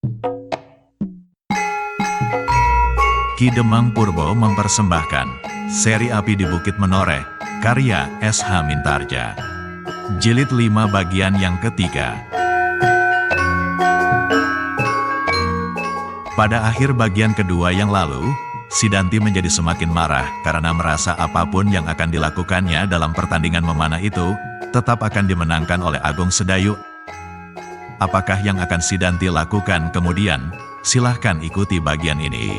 Ki Demang Purbo mempersembahkan seri Api di Bukit Menoreh, karya S.H. Mintarja. Jilid 5 bagian yang ketiga. Pada akhir bagian kedua yang lalu, Sidanti menjadi semakin marah karena merasa apapun yang akan dilakukannya dalam pertandingan memanah itu, tetap akan dimenangkan oleh Agung Sedayu. Apakah yang akan Sidanti lakukan kemudian? Silahkan ikuti bagian ini.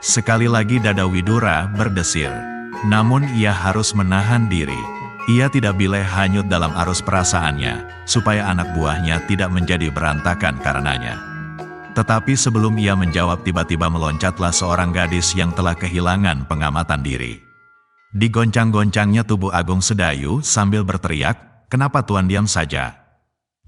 Sekali lagi dada Widura berdesir, namun ia harus menahan diri. Ia tidak boleh hanyut dalam arus perasaannya, supaya anak buahnya tidak menjadi berantakan karenanya. Tetapi sebelum ia menjawab, tiba-tiba meloncatlah seorang gadis yang telah kehilangan pengamatan diri. Digoncang-goncangnya tubuh Agung Sedayu sambil berteriak, "Kenapa Tuan diam saja?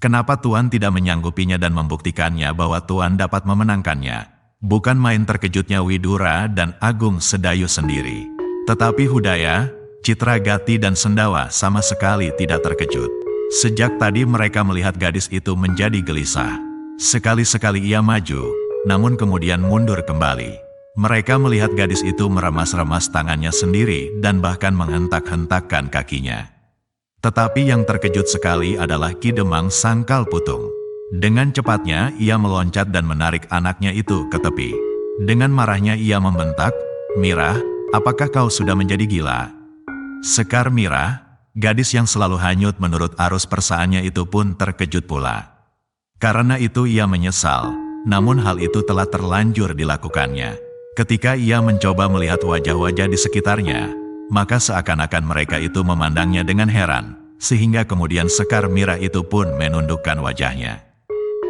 Kenapa Tuan tidak menyanggupinya dan membuktikannya bahwa Tuan dapat memenangkannya?" Bukan main terkejutnya Widura dan Agung Sedayu sendiri. Tetapi Hudaya, Citragati dan Sendawa sama sekali tidak terkejut. Sejak tadi mereka melihat gadis itu menjadi gelisah. Sekali-sekali ia maju, namun kemudian mundur kembali. Mereka melihat gadis itu meremas-remas tangannya sendiri dan bahkan menghentak-hentakkan kakinya. Tetapi yang terkejut sekali adalah Ki Demang Sangkal Putung. Dengan cepatnya ia meloncat dan menarik anaknya itu ke tepi. Dengan marahnya ia membentak, "Mirah, apakah kau sudah menjadi gila?" Sekar Mirah, gadis yang selalu hanyut menurut arus perasaannya itu pun terkejut pula. Karena itu ia menyesal, namun hal itu telah terlanjur dilakukannya. Ketika ia mencoba melihat wajah-wajah di sekitarnya, maka seakan-akan mereka itu memandangnya dengan heran, sehingga kemudian Sekar Mirah itu pun menundukkan wajahnya.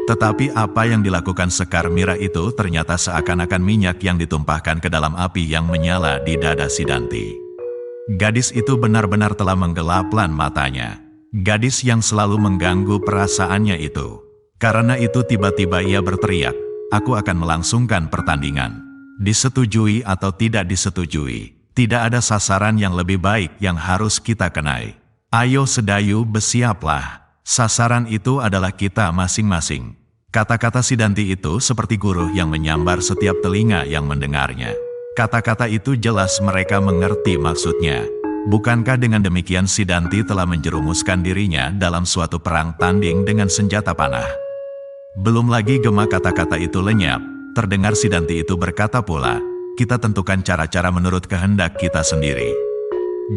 Tetapi apa yang dilakukan Sekar Mirah itu ternyata seakan-akan minyak yang ditumpahkan ke dalam api yang menyala di dada Sidanti. Gadis itu benar-benar telah menggelapkan matanya. Gadis yang selalu mengganggu perasaannya itu. Karena itu tiba-tiba ia berteriak, "Aku akan melangsungkan pertandingan. Disetujui atau tidak disetujui, tidak ada sasaran yang lebih baik yang harus kita kenai. Ayo Sedayu, bersiaplah. Sasaran itu adalah kita masing-masing." Kata-kata Sidanti itu seperti guru yang menyambar setiap telinga yang mendengarnya. Kata-kata itu jelas mereka mengerti maksudnya. Bukankah dengan demikian Sidanti telah menjerumuskan dirinya dalam suatu perang tanding dengan senjata panah? Belum lagi gema kata-kata itu lenyap, terdengar Sidanti itu berkata pula, "Kita tentukan cara-cara menurut kehendak kita sendiri.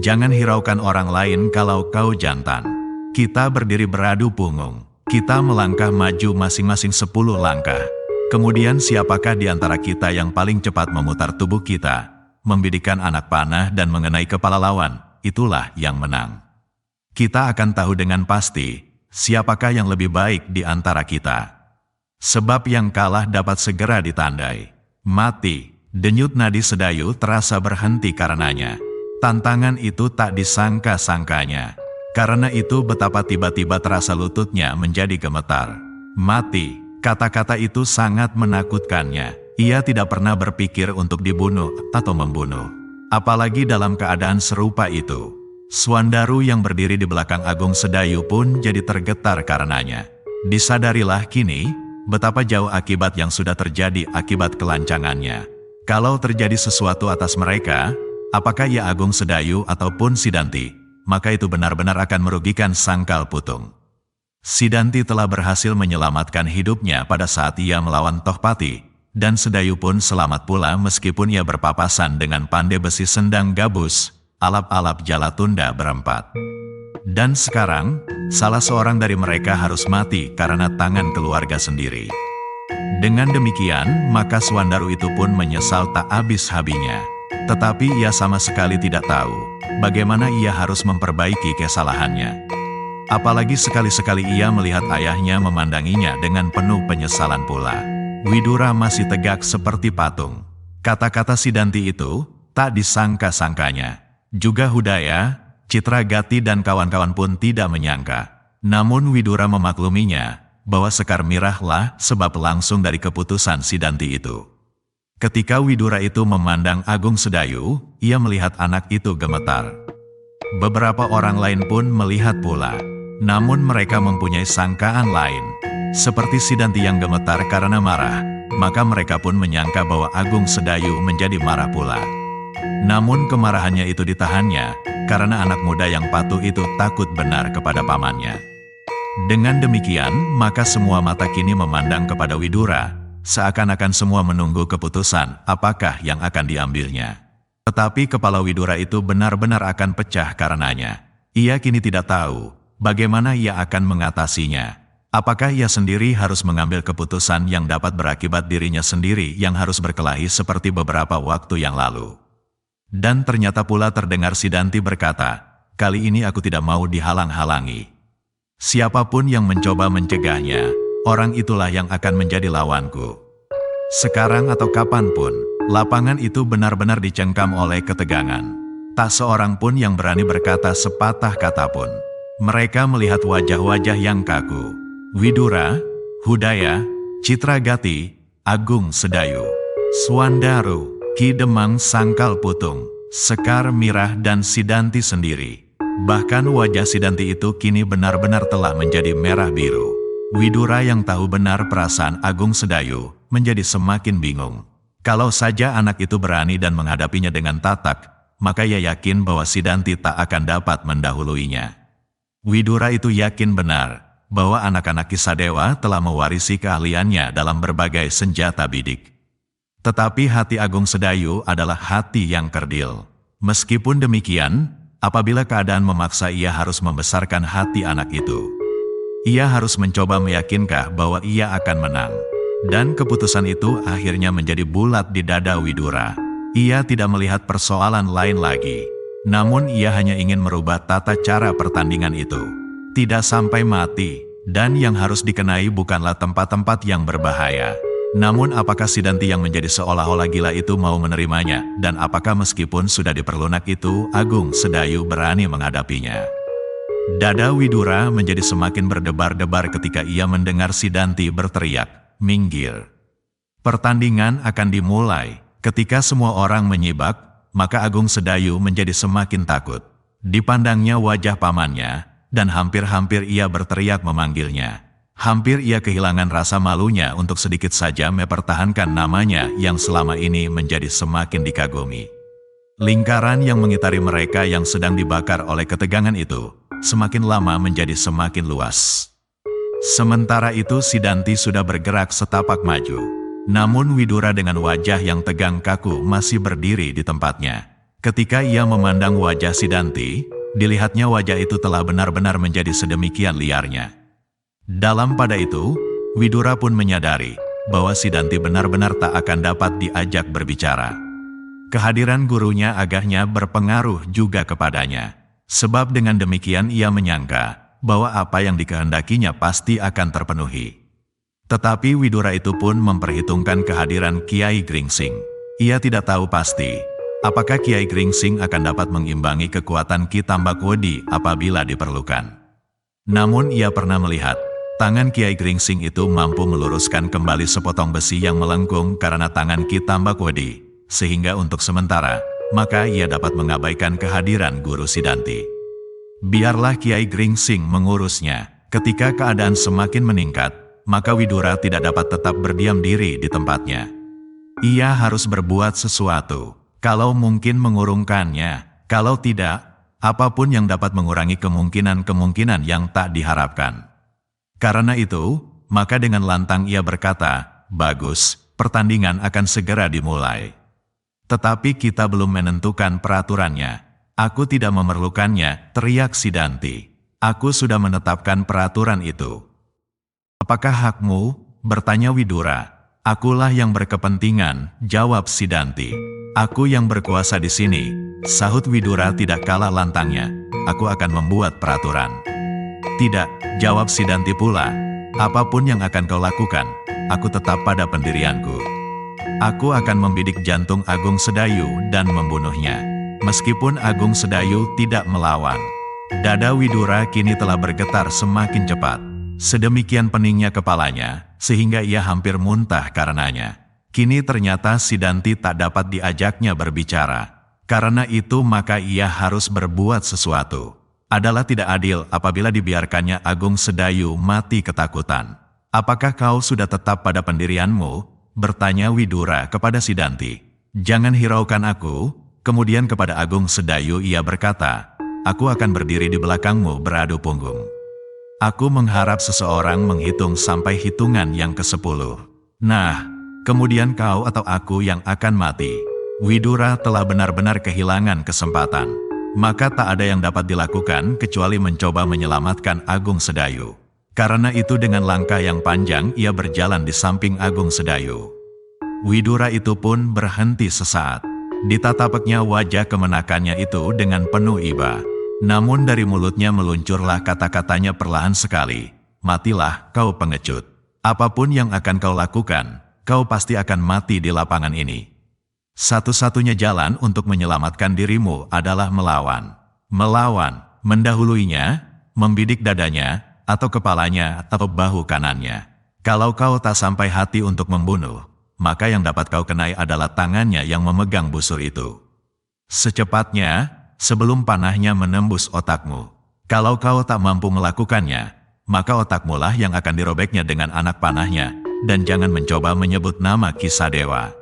Jangan hiraukan orang lain kalau kau jantan. Kita berdiri beradu punggung. Kita melangkah maju masing-masing 10 langkah. Kemudian siapakah di antara kita yang paling cepat memutar tubuh kita, membidikkan anak panah dan mengenai kepala lawan, itulah yang menang. Kita akan tahu dengan pasti, siapakah yang lebih baik di antara kita. Sebab yang kalah dapat segera ditandai. Mati." Denyut nadi Sedayu terasa berhenti karenanya. Tantangan itu tak disangka-sangkanya. Karena itu betapa tiba-tiba terasa lututnya menjadi gemetar. Mati, kata-kata itu sangat menakutkannya. Ia tidak pernah berpikir untuk dibunuh atau membunuh. Apalagi dalam keadaan serupa itu. Swandaru yang berdiri di belakang Agung Sedayu pun jadi tergetar karenanya. Disadarilah kini, betapa jauh akibat yang sudah terjadi akibat kelancangannya. Kalau terjadi sesuatu atas mereka, apakah ia Agung Sedayu ataupun Sidanti, maka itu benar-benar akan merugikan Sangkal Putung. Sidanti telah berhasil menyelamatkan hidupnya pada saat ia melawan Tohpati, dan Sedayu pun selamat pula meskipun ia berpapasan dengan Pandai Besi Sendang Gabus, alap-alap Jalatunda berempat. Dan sekarang, salah seorang dari mereka harus mati karena tangan keluarga sendiri. Dengan demikian, maka Swandaru itu pun menyesal tak habis-habinya. Tetapi ia sama sekali tidak tahu bagaimana ia harus memperbaiki kesalahannya. Apalagi sekali-sekali ia melihat ayahnya memandanginya dengan penuh penyesalan pula. Widura masih tegak seperti patung. Kata-kata Sidanti itu tak disangka-sangkanya. Juga Hudaya, Citragati dan kawan-kawan pun tidak menyangka. Namun Widura memakluminya bahwa Sekar Mirah lah sebab langsung dari keputusan Sidanti itu. Ketika Widura itu memandang Agung Sedayu, ia melihat anak itu gemetar. Beberapa orang lain pun melihat pula. Namun mereka mempunyai sangkaan lain. Seperti Sidanti yang gemetar karena marah, maka mereka pun menyangka bahwa Agung Sedayu menjadi marah pula. Namun kemarahannya itu ditahannya, karena anak muda yang patuh itu takut benar kepada pamannya. Dengan demikian, maka semua mata kini memandang kepada Widura, seakan-akan semua menunggu keputusan apakah yang akan diambilnya. Tetapi kepala Widura itu benar-benar akan pecah karenanya. Ia kini tidak tahu bagaimana ia akan mengatasinya. Apakah ia sendiri harus mengambil keputusan yang dapat berakibat dirinya sendiri yang harus berkelahi seperti beberapa waktu yang lalu. Dan ternyata pula terdengar Sidanti berkata, "Kali ini aku tidak mau dihalang-halangi. Siapapun yang mencoba mencegahnya, orang itulah yang akan menjadi lawanku." Sekarang atau kapanpun, lapangan itu benar-benar dicengkam oleh ketegangan. Tak seorang pun yang berani berkata sepatah kata pun. Mereka melihat wajah-wajah yang kaku. Widura, Hudaya, Citragati, Agung Sedayu, Swandaru, Ki Demang Sangkal Putung, Sekar Mirah dan Sidanti sendiri. Bahkan wajah Sidanti itu kini benar-benar telah menjadi merah biru. Widura yang tahu benar perasaan Agung Sedayu menjadi semakin bingung. Kalau saja anak itu berani dan menghadapinya dengan tatak, maka ia yakin bahwa Sidanti tak akan dapat mendahuluinya. Widura itu yakin benar bahwa anak-anak Kisadewa telah mewarisi keahliannya dalam berbagai senjata bidik. Tetapi hati Agung Sedayu adalah hati yang kerdil. Meskipun demikian, apabila keadaan memaksa ia harus membesarkan hati anak itu. Ia harus mencoba meyakinkan bahwa ia akan menang. Dan keputusan itu akhirnya menjadi bulat di dada Widura. Ia tidak melihat persoalan lain lagi. Namun ia hanya ingin merubah tata cara pertandingan itu. Tidak sampai mati, dan yang harus dikenai bukanlah tempat-tempat yang berbahaya. Namun apakah Sidanti yang menjadi seolah-olah gila itu mau menerimanya, dan apakah meskipun sudah diperlunak itu, Agung Sedayu berani menghadapinya? Dada Widura menjadi semakin berdebar-debar ketika ia mendengar Sidanti berteriak, "Minggir." Pertandingan akan dimulai. Ketika semua orang menyibak, maka Agung Sedayu menjadi semakin takut. Dipandangnya wajah pamannya, dan hampir-hampir ia berteriak memanggilnya. Hampir ia kehilangan rasa malunya untuk sedikit saja mempertahankan namanya yang selama ini menjadi semakin dikagumi. Lingkaran yang mengitari mereka yang sedang dibakar oleh ketegangan itu, semakin lama menjadi semakin luas. Sementara itu Sidanti sudah bergerak setapak maju. Namun Widura dengan wajah yang tegang kaku masih berdiri di tempatnya. Ketika ia memandang wajah Sidanti, dilihatnya wajah itu telah benar-benar menjadi sedemikian liarnya. Dalam pada itu, Widura pun menyadari bahwa Sidanti benar-benar tak akan dapat diajak berbicara. Kehadiran gurunya agaknya berpengaruh juga kepadanya. Sebab dengan demikian ia menyangka bahwa apa yang dikehendakinya pasti akan terpenuhi. Tetapi Widura itu pun memperhitungkan kehadiran Kiai Gringsing. Ia tidak tahu pasti apakah Kiai Gringsing akan dapat mengimbangi kekuatan Ki Tambakwedi apabila diperlukan. Namun ia pernah melihat tangan Kiai Gringsing itu mampu meluruskan kembali sepotong besi yang melengkung karena tangan Ki Tambakwedi, sehingga untuk sementara maka ia dapat mengabaikan kehadiran Guru Sidanti. Biarlah Kiai Gringsing mengurusnya. Ketika keadaan semakin meningkat, maka Widura tidak dapat tetap berdiam diri di tempatnya. Ia harus berbuat sesuatu, kalau mungkin mengurungkannya, kalau tidak, apapun yang dapat mengurangi kemungkinan-kemungkinan yang tak diharapkan. Karena itu, maka dengan lantang ia berkata, "Bagus, pertandingan akan segera dimulai. Tetapi kita belum menentukan peraturannya." "Aku tidak memerlukannya," teriak Sidanti. "Aku sudah menetapkan peraturan itu." "Apakah hakmu?" bertanya Widura. "Akulah yang berkepentingan," jawab Sidanti. "Aku yang berkuasa di sini," sahut Widura tidak kalah lantangnya. "Aku akan membuat peraturan." "Tidak," jawab Sidanti pula. "Apapun yang akan kau lakukan, aku tetap pada pendirianku. Aku akan membidik jantung Agung Sedayu dan membunuhnya." Meskipun Agung Sedayu tidak melawan, dada Widura kini telah bergetar semakin cepat. Sedemikian peningnya kepalanya, sehingga ia hampir muntah karenanya. Kini ternyata Sidanti tak dapat diajaknya berbicara. Karena itu maka ia harus berbuat sesuatu. Adalah tidak adil apabila dibiarkannya Agung Sedayu mati ketakutan. Apakah kau sudah tetap pada pendirianmu? Bertanya Widura kepada Sidanti. Jangan hiraukan aku. Kemudian kepada Agung Sedayu ia berkata, aku akan berdiri di belakangmu beradu punggung. Aku mengharap seseorang menghitung sampai hitungan yang ke-10. Nah, kemudian kau atau aku yang akan mati. Widura telah benar-benar kehilangan kesempatan. Maka tak ada yang dapat dilakukan kecuali mencoba menyelamatkan Agung Sedayu. Karena itu dengan langkah yang panjang ia berjalan di samping Agung Sedayu. Widura itu pun berhenti sesaat. Ditatapaknya wajah kemenakannya itu dengan penuh iba. Namun dari mulutnya meluncurlah kata-katanya perlahan sekali. Matilah kau pengecut. Apapun yang akan kau lakukan, kau pasti akan mati di lapangan ini. Satu-satunya jalan untuk menyelamatkan dirimu adalah melawan. Melawan, mendahuluinya, membidik dadanya, atau kepalanya, atau bahu kanannya. Kalau kau tak sampai hati untuk membunuh, maka yang dapat kau kenai adalah tangannya yang memegang busur itu. Secepatnya, sebelum panahnya menembus otakmu. Kalau kau tak mampu melakukannya, maka otakmu lah yang akan dirobeknya dengan anak panahnya, dan jangan mencoba menyebut nama Kisadewa.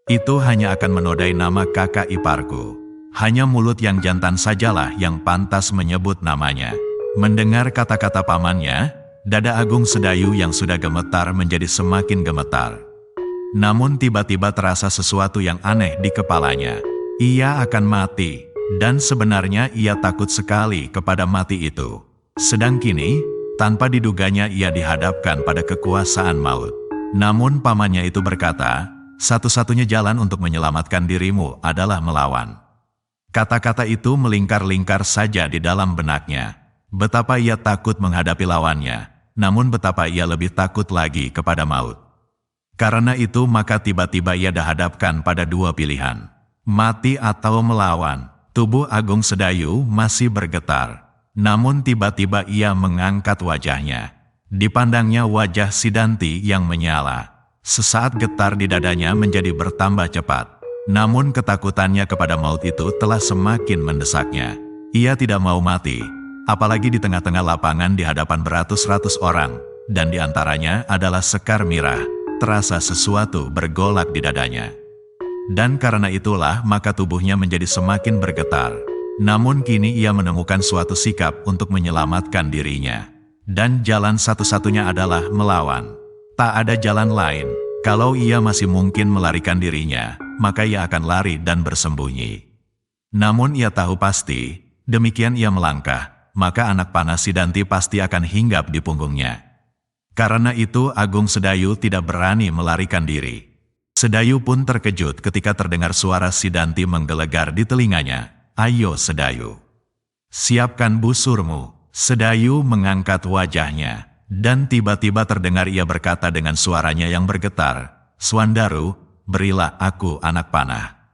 Itu hanya akan menodai nama kakak iparku. Hanya mulut yang jantan sajalah yang pantas menyebut namanya. Mendengar kata-kata pamannya, dada Agung Sedayu yang sudah gemetar menjadi semakin gemetar. Namun tiba-tiba terasa sesuatu yang aneh di kepalanya. Ia akan mati, dan sebenarnya ia takut sekali kepada mati itu. Sedang kini, tanpa diduganya ia dihadapkan pada kekuasaan maut. Namun pamannya itu berkata, satu-satunya jalan untuk menyelamatkan dirimu adalah melawan. Kata-kata itu melingkar-lingkar saja di dalam benaknya. Betapa ia takut menghadapi lawannya, namun betapa ia lebih takut lagi kepada maut. Karena itu maka tiba-tiba ia dihadapkan pada dua pilihan. Mati atau melawan. Tubuh Agung Sedayu masih bergetar. Namun tiba-tiba ia mengangkat wajahnya. Dipandangnya wajah Sidanti yang menyala. Sesaat getar di dadanya menjadi bertambah cepat. Namun ketakutannya kepada maut itu telah semakin mendesaknya. Ia tidak mau mati, apalagi di tengah-tengah lapangan di hadapan beratus-ratus orang, dan di antaranya adalah Sekar Mirah. Terasa sesuatu bergolak di dadanya. Dan karena itulah maka tubuhnya menjadi semakin bergetar. Namun kini ia menemukan suatu sikap untuk menyelamatkan dirinya. Dan jalan satu-satunya adalah melawan. Tak ada jalan lain. Kalau ia masih mungkin melarikan dirinya, maka ia akan lari dan bersembunyi. Namun ia tahu pasti, demikian ia melangkah, maka anak panah Sidanti pasti akan hinggap di punggungnya. Karena itu Agung Sedayu tidak berani melarikan diri. Sedayu pun terkejut ketika terdengar suara Sidanti menggelegar di telinganya. Ayo Sedayu, siapkan busurmu. Sedayu mengangkat wajahnya. Dan tiba-tiba terdengar ia berkata dengan suaranya yang bergetar, Swandaru, berilah aku anak panah.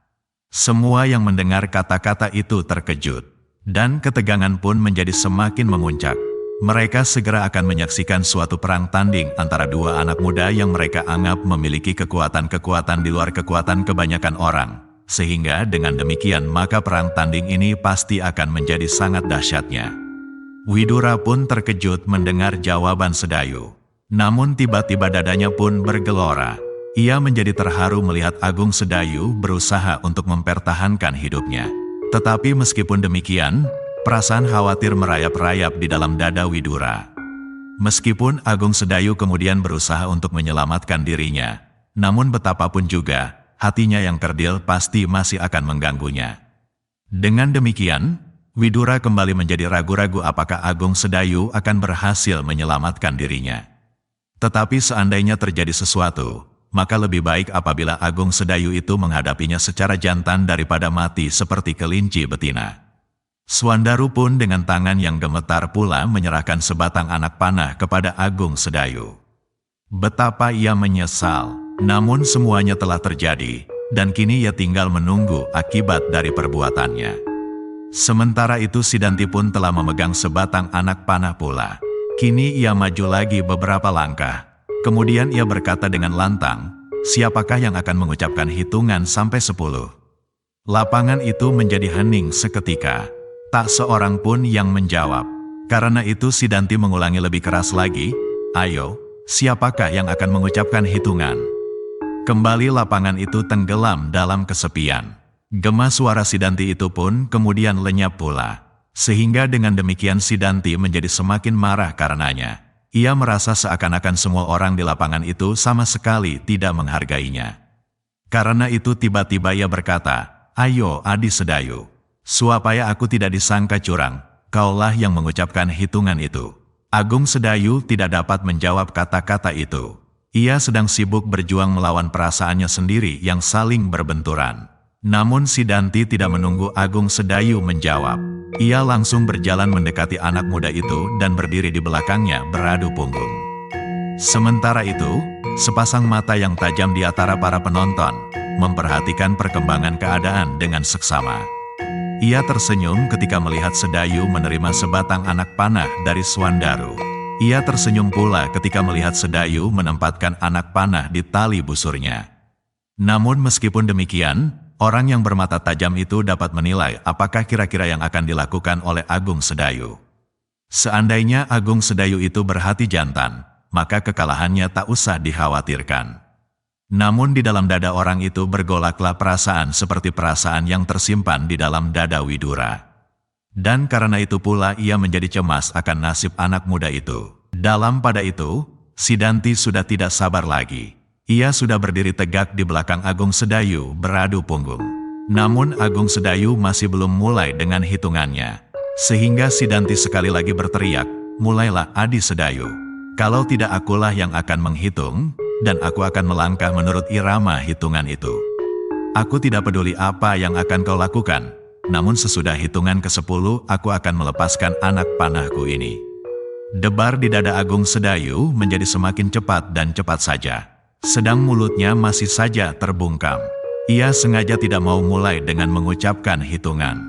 Semua yang mendengar kata-kata itu terkejut. Dan ketegangan pun menjadi semakin memuncak. Mereka segera akan menyaksikan suatu perang tanding antara dua anak muda yang mereka anggap memiliki kekuatan-kekuatan di luar kekuatan kebanyakan orang. Sehingga dengan demikian maka perang tanding ini pasti akan menjadi sangat dahsyatnya. Widura pun terkejut mendengar jawaban Sedayu. Namun tiba-tiba dadanya pun bergelora. Ia menjadi terharu melihat Agung Sedayu berusaha untuk mempertahankan hidupnya. Tetapi meskipun demikian, perasaan khawatir merayap-rayap di dalam dada Widura. Meskipun Agung Sedayu kemudian berusaha untuk menyelamatkan dirinya, namun betapapun juga, hatinya yang kerdil pasti masih akan mengganggunya. Dengan demikian, Widura kembali menjadi ragu-ragu apakah Agung Sedayu akan berhasil menyelamatkan dirinya. Tetapi seandainya terjadi sesuatu, maka lebih baik apabila Agung Sedayu itu menghadapinya secara jantan daripada mati seperti kelinci betina. Swandaru pun dengan tangan yang gemetar pula menyerahkan sebatang anak panah kepada Agung Sedayu. Betapa ia menyesal, namun semuanya telah terjadi, dan kini ia tinggal menunggu akibat dari perbuatannya. Sementara itu Sidanti pun telah memegang sebatang anak panah pula. Kini ia maju lagi beberapa langkah. Kemudian ia berkata dengan lantang, siapakah yang akan mengucapkan hitungan sampai 10? Lapangan itu menjadi hening seketika. Tak seorang pun yang menjawab. Karena itu Sidanti mengulangi lebih keras lagi, "Ayo, siapakah yang akan mengucapkan hitungan?" Kembali lapangan itu tenggelam dalam kesepian. Gema suara Sidanti itu pun kemudian lenyap pula. Sehingga dengan demikian Sidanti menjadi semakin marah karenanya. Ia merasa seakan-akan semua orang di lapangan itu sama sekali tidak menghargainya. Karena itu tiba-tiba ia berkata, "Ayo Adi Sedayu, supaya aku tidak disangka curang, kaulah yang mengucapkan hitungan itu." Agung Sedayu tidak dapat menjawab kata-kata itu. Ia sedang sibuk berjuang melawan perasaannya sendiri yang saling berbenturan. Namun Sidanti tidak menunggu Agung Sedayu menjawab. Ia langsung berjalan mendekati anak muda itu dan berdiri di belakangnya beradu punggung. Sementara itu, sepasang mata yang tajam di antara para penonton memperhatikan perkembangan keadaan dengan seksama. Ia tersenyum ketika melihat Sedayu menerima sebatang anak panah dari Swandaru. Ia tersenyum pula ketika melihat Sedayu menempatkan anak panah di tali busurnya. Namun meskipun demikian, orang yang bermata tajam itu dapat menilai apakah kira-kira yang akan dilakukan oleh Agung Sedayu. Seandainya Agung Sedayu itu berhati jantan, maka kekalahannya tak usah dikhawatirkan. Namun di dalam dada orang itu bergolaklah perasaan seperti perasaan yang tersimpan di dalam dada Widura. Dan karena itu pula ia menjadi cemas akan nasib anak muda itu. Dalam pada itu, Sidanti sudah tidak sabar lagi. Ia sudah berdiri tegak di belakang Agung Sedayu beradu punggung. Namun Agung Sedayu masih belum mulai dengan hitungannya. Sehingga Sidanti sekali lagi berteriak, "Mulailah Adi Sedayu. Kalau tidak akulah yang akan menghitung, dan aku akan melangkah menurut irama hitungan itu. Aku tidak peduli apa yang akan kau lakukan, namun sesudah hitungan ke-10 aku akan melepaskan anak panahku ini." Debar di dada Agung Sedayu menjadi semakin cepat dan cepat saja. Sedang mulutnya masih saja terbungkam. Ia sengaja tidak mau mulai dengan mengucapkan hitungan.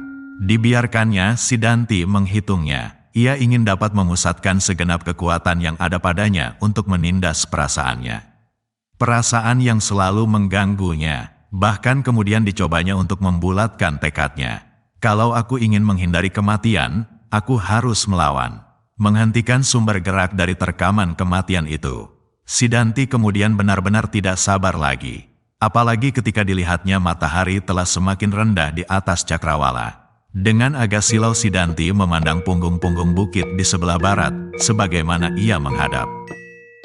Dibiarkannya Sidanti menghitungnya. Ia ingin dapat memusatkan segenap kekuatan yang ada padanya untuk menindas perasaannya. Perasaan yang selalu mengganggunya, bahkan kemudian dicobanya untuk membulatkan tekadnya. Kalau aku ingin menghindari kematian, aku harus melawan. Menghentikan sumber gerak dari terkaman kematian itu. Sidanti kemudian benar-benar tidak sabar lagi. Apalagi ketika dilihatnya matahari telah semakin rendah di atas cakrawala. Dengan agak silau Sidanti memandang punggung-punggung bukit di sebelah barat, sebagaimana ia menghadap.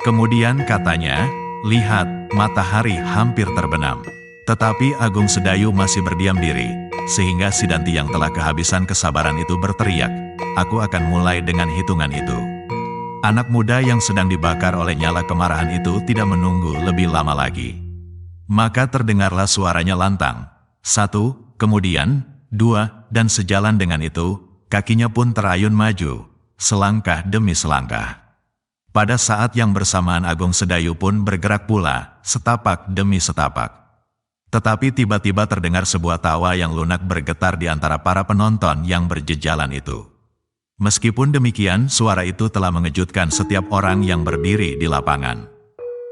Kemudian katanya, "Lihat, matahari hampir terbenam." Tetapi Agung Sedayu masih berdiam diri, sehingga Sidanti yang telah kehabisan kesabaran itu berteriak, "Aku akan mulai dengan hitungan itu." Anak muda yang sedang dibakar oleh nyala kemarahan itu tidak menunggu lebih lama lagi. Maka terdengarlah suaranya lantang. 1, kemudian 2, dan sejalan dengan itu, kakinya pun terayun maju, selangkah demi selangkah. Pada saat yang bersamaan Agung Sedayu pun bergerak pula, setapak demi setapak. Tetapi tiba-tiba terdengar sebuah tawa yang lunak bergetar di antara para penonton yang berjejalan itu. Meskipun demikian, suara itu telah mengejutkan setiap orang yang berdiri di lapangan.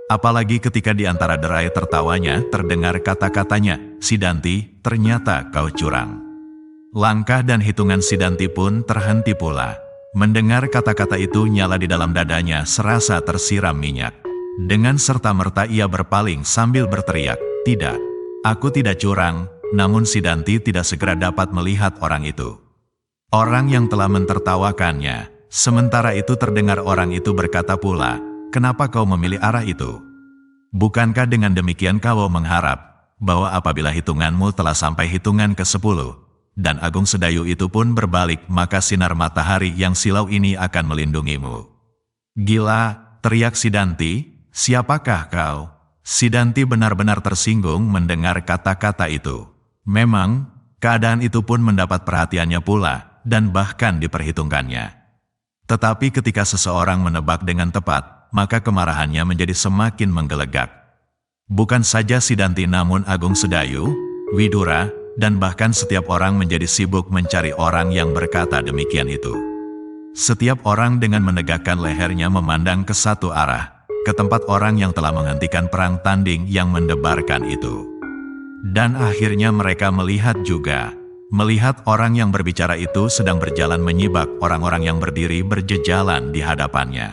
Apalagi ketika di antara derai tertawanya terdengar kata-katanya, "Sidanti, ternyata kau curang." Langkah dan hitungan Sidanti pun terhenti pula. Mendengar kata-kata itu nyala di dalam dadanya serasa tersiram minyak. Dengan serta-merta ia berpaling sambil berteriak, "Tidak, aku tidak curang." Namun Sidanti tidak segera dapat melihat orang itu. Orang yang telah mentertawakannya. Sementara itu terdengar orang itu berkata pula, "Kenapa kau memilih arah itu? Bukankah dengan demikian kau mengharap bahwa apabila hitunganmu telah sampai hitungan ke-10, dan Agung Sedayu itu pun berbalik, maka sinar matahari yang silau ini akan melindungimu?" "Gila!" teriak Sidanti, "siapakah kau?" Sidanti benar-benar tersinggung mendengar kata-kata itu. Memang, keadaan itu pun mendapat perhatiannya pula, dan bahkan diperhitungkannya. Tetapi ketika seseorang menebak dengan tepat, maka kemarahannya menjadi semakin menggelegak. Bukan saja Sidanti namun Agung Sedayu, Widura, dan bahkan setiap orang menjadi sibuk mencari orang yang berkata demikian itu. Setiap orang dengan menegakkan lehernya memandang ke satu arah, ke tempat orang yang telah menghentikan perang tanding yang mendebarkan itu. Dan akhirnya mereka melihat juga, Melihat orang yang berbicara itu sedang berjalan menyibak orang-orang yang berdiri berjejalan di hadapannya.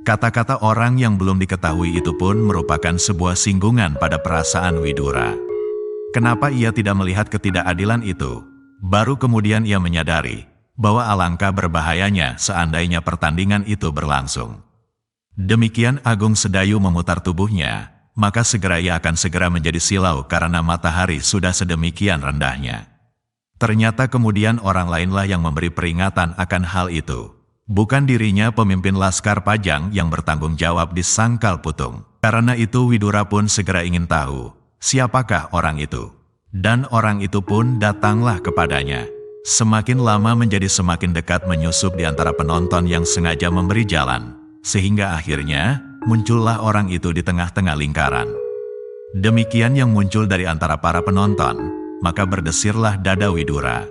Kata-kata orang yang belum diketahui itu pun merupakan sebuah singgungan pada perasaan Widura. Kenapa ia tidak melihat ketidakadilan itu? Baru kemudian ia menyadari bahwa alangkah berbahayanya seandainya pertandingan itu berlangsung. Demikian Agung Sedayu memutar tubuhnya, maka segera ia akan segera menjadi silau karena matahari sudah sedemikian rendahnya. Ternyata kemudian orang lainlah yang memberi peringatan akan hal itu. Bukan dirinya pemimpin Laskar Pajang yang bertanggung jawab di Sangkal Putung. Karena itu Widura pun segera ingin tahu, siapakah orang itu. Dan orang itu pun datanglah kepadanya. Semakin lama menjadi semakin dekat menyusup di antara penonton yang sengaja memberi jalan. Sehingga akhirnya, muncullah orang itu di tengah-tengah lingkaran. Demikian yang muncul dari antara para penonton. Maka berdesirlah dada Widura.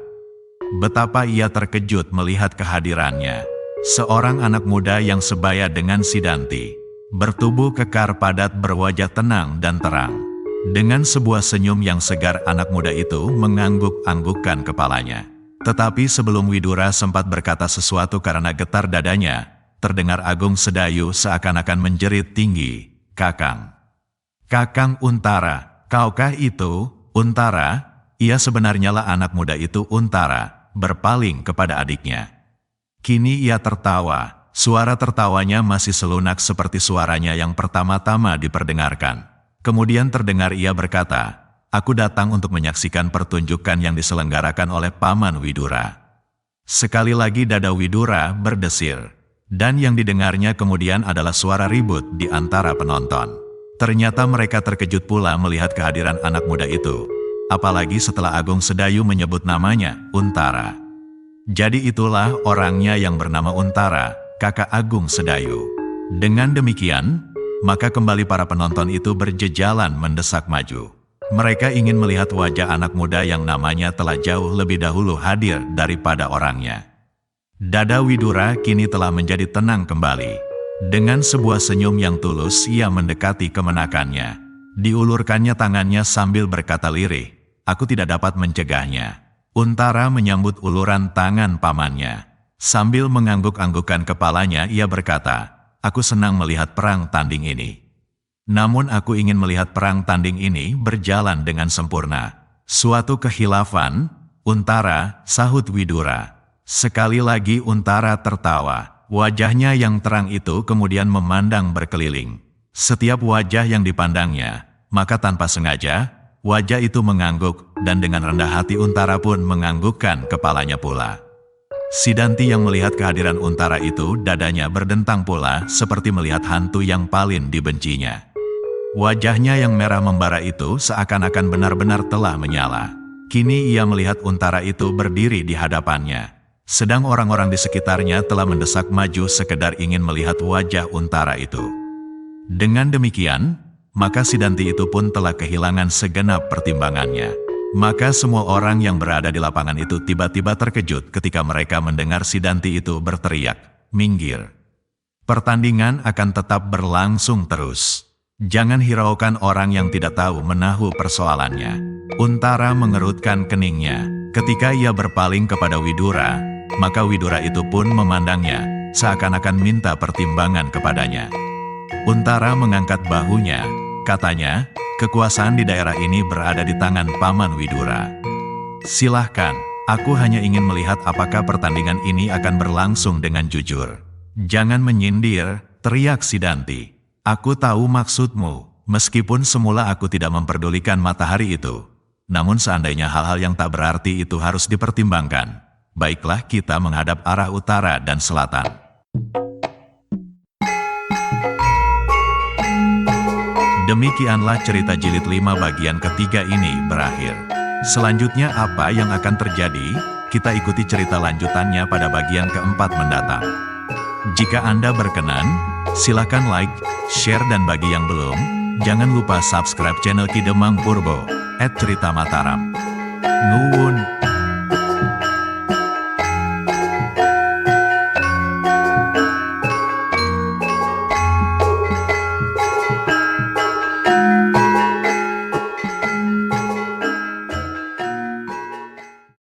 Betapa ia terkejut melihat kehadirannya. Seorang anak muda yang sebaya dengan Sidanti. Bertubuh kekar padat berwajah tenang dan terang. Dengan sebuah senyum yang segar anak muda itu mengangguk-anggukkan kepalanya. Tetapi sebelum Widura sempat berkata sesuatu karena getar dadanya, terdengar Agung Sedayu seakan-akan menjerit tinggi, "Kakang! Kakang Untara, kaukah itu, Untara?" Ia sebenarnya lah anak muda itu Untara, berpaling kepada adiknya. Kini ia tertawa, suara tertawanya masih selunak seperti suaranya yang pertama-tama diperdengarkan. Kemudian terdengar ia berkata, "Aku datang untuk menyaksikan pertunjukan yang diselenggarakan oleh Paman Widura." Sekali lagi dada Widura berdesir, dan yang didengarnya kemudian adalah suara ribut di antara penonton. Ternyata mereka terkejut pula melihat kehadiran anak muda itu. Apalagi setelah Agung Sedayu menyebut namanya, Untara. Jadi itulah orangnya yang bernama Untara, kakak Agung Sedayu. Dengan demikian, maka kembali para penonton itu berjejalan mendesak maju. Mereka ingin melihat wajah anak muda yang namanya telah jauh lebih dahulu hadir daripada orangnya. Dada Widura kini telah menjadi tenang kembali. Dengan sebuah senyum yang tulus ia mendekati kemenakannya. Diulurkannya tangannya sambil berkata lirih, "Aku tidak dapat mencegahnya." Untara menyambut uluran tangan pamannya. Sambil mengangguk-anggukkan kepalanya ia berkata, "Aku senang melihat perang tanding ini. Namun aku ingin melihat perang tanding ini berjalan dengan sempurna." "Suatu kehilafan, Untara," sahut Widura. Sekali lagi Untara tertawa. Wajahnya yang terang itu kemudian memandang berkeliling. Setiap wajah yang dipandangnya, maka tanpa sengaja, wajah itu mengangguk, dan dengan rendah hati Untara pun menganggukkan kepalanya pula. Sidanti yang melihat kehadiran Untara itu, dadanya berdentang pula seperti melihat hantu yang paling dibencinya. Wajahnya yang merah membara itu seakan-akan benar-benar telah menyala. Kini ia melihat Untara itu berdiri di hadapannya. Sedang orang-orang di sekitarnya telah mendesak maju sekedar ingin melihat wajah Untara itu. Dengan demikian, maka Sidanti itu pun telah kehilangan segenap pertimbangannya. Maka semua orang yang berada di lapangan itu tiba-tiba terkejut ketika mereka mendengar Sidanti itu berteriak, "Minggir! Pertandingan akan tetap berlangsung terus. Jangan hiraukan orang yang tidak tahu menahu persoalannya." Untara mengerutkan keningnya. Ketika ia berpaling kepada Widura, maka Widura itu pun memandangnya, seakan-akan minta pertimbangan kepadanya. Untara mengangkat bahunya. Katanya, "Kekuasaan di daerah ini berada di tangan Paman Widura. Silahkan, aku hanya ingin melihat apakah pertandingan ini akan berlangsung dengan jujur." "Jangan menyindir," teriak Sidanti. "Aku tahu maksudmu, meskipun semula aku tidak memperdulikan matahari itu. Namun seandainya hal-hal yang tak berarti itu harus dipertimbangkan, baiklah kita menghadap arah utara dan selatan." Demikianlah cerita jilid 5 bagian ketiga ini berakhir. Selanjutnya apa yang akan terjadi? Kita ikuti cerita lanjutannya pada bagian keempat mendatang. Jika Anda berkenan, silakan like, share, dan bagi yang belum, jangan lupa subscribe channel Ki Demang Purbo @CeritaMataram. Nuwun.